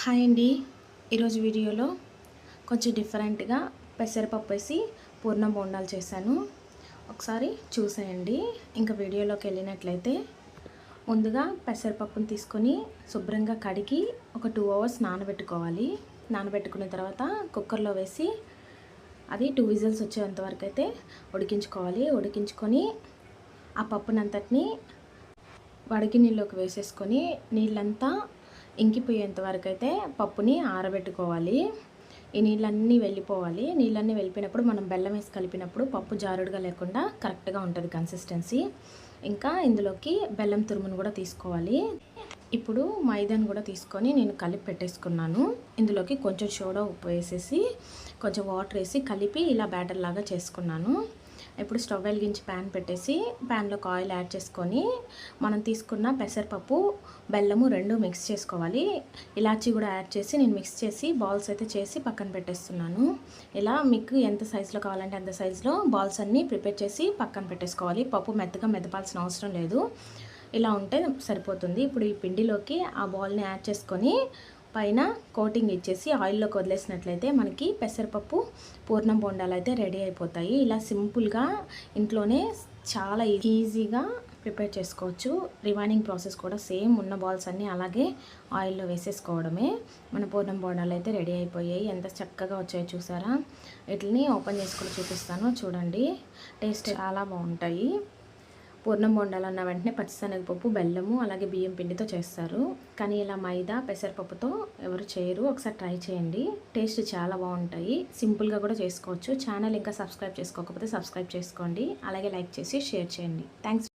Hi అండి. ఈరోజు వీడియోలో కొంచెం డిఫరెంట్గా పెసరపప్పు వేసి పూర్ణం బోండాలు చేశాను. ఒకసారి చూసేయండి. ఇంకా వీడియోలోకి వెళ్ళినట్లయితే ముందుగా పెసరపప్పును తీసుకొని శుభ్రంగా కడిగి ఒక 2 అవర్స్ నానబెట్టుకోవాలి. నానబెట్టుకున్న తర్వాత కుక్కర్లో వేసి అది 2 విజిల్స్ వచ్చేంత వరకు అయితే ఉడికించుకోవాలి. ఉడికించుకొని ఆ పప్పునంతటిని వడికి నీళ్ళలోకి వేసేసుకొని నీళ్ళంతా ఇంకిపోయేంత వరకు అయితే పప్పుని ఆరబెట్టుకోవాలి. ఈ నీళ్ళన్నీ వెళ్ళిపోవాలి. నీళ్ళన్నీ వెళ్ళిపోయినప్పుడు మనం బెల్లం వేసి కలిపినప్పుడు పప్పు జారుడుగా లేకుండా కరెక్ట్గా ఉంటుంది కన్సిస్టెన్సీ. ఇంకా ఇందులోకి బెల్లం తురుమును కూడా తీసుకోవాలి. ఇప్పుడు మైదాను కూడా తీసుకొని నేను కలిపి పెట్టేసుకున్నాను. ఇందులోకి కొంచెం సోడా ఉప్పు వేసేసి కొంచెం వాటర్ వేసి కలిపి ఇలా బ్యాటర్ లాగా చేసుకున్నాను. ఇప్పుడు స్టవ్ వెలిగించి ప్యాన్ పెట్టేసి ప్యాన్లోకి ఆయిల్ యాడ్ చేసుకొని మనం తీసుకున్న పెసరపప్పు బెల్లము రెండు మిక్స్ చేసుకోవాలి. ఇలాచీ కూడా యాడ్ చేసి నేను మిక్స్ చేసి బాల్స్ అయితే చేసి పక్కన పెట్టేస్తున్నాను. ఇలా మీకు ఎంత సైజులో కావాలంటే అంత సైజులో బాల్స్ అన్నీ ప్రిపేర్ చేసి పక్కన పెట్టేసుకోవాలి. పప్పు మెత్తగా మెదపాల్సిన అవసరం లేదు. ఇలా ఉంటే సరిపోతుంది. ఇప్పుడు ఈ పిండిలోకి ఆ బాల్ని యాడ్ చేసుకొని పైన కోటింగ్ ఇచ్చేసి ఆయిల్లోకి వదిలేసినట్లయితే మనకి పెసరపప్పు పూర్ణం బోండాలు అయితే రెడీ అయిపోతాయి. ఇలా సింపుల్గా ఇంట్లోనే చాలా ఈజీగా ప్రిపేర్ చేసుకోవచ్చు. రిమైనింగ్ ప్రాసెస్ కూడా సేమ్, ఉన్న బాల్స్ అన్నీ అలాగే ఆయిల్లో వేసేసుకోవడమే. మన పూర్ణం బోండాలు అయితే రెడీ అయిపోయాయి. ఎంత చక్కగా వచ్చాయో చూసారా. వీటిని ఓపెన్ చేసుకొని చూపిస్తాను, చూడండి. టేస్ట్ చాలా బాగుంటాయి. పూర్ణం బోండాలన్న వెంటనే పచ్చిశనగపప్పు, బెల్లము అలాగే బియ్యం పిండితో చేస్తారు. కానీ ఇలా మైదా పెసరపప్పుతో ఎవరు చేయరు. ఒకసారి ట్రై చేయండి. టేస్ట్ చాలా బాగుంటాయి. సింపుల్గా కూడా చేసుకోవచ్చు. ఛానల్ ఇంకా సబ్స్క్రైబ్ చేసుకోకపోతే సబ్స్క్రైబ్ చేసుకోండి. అలాగే లైక్ చేసి షేర్ చేయండి. థ్యాంక్స్.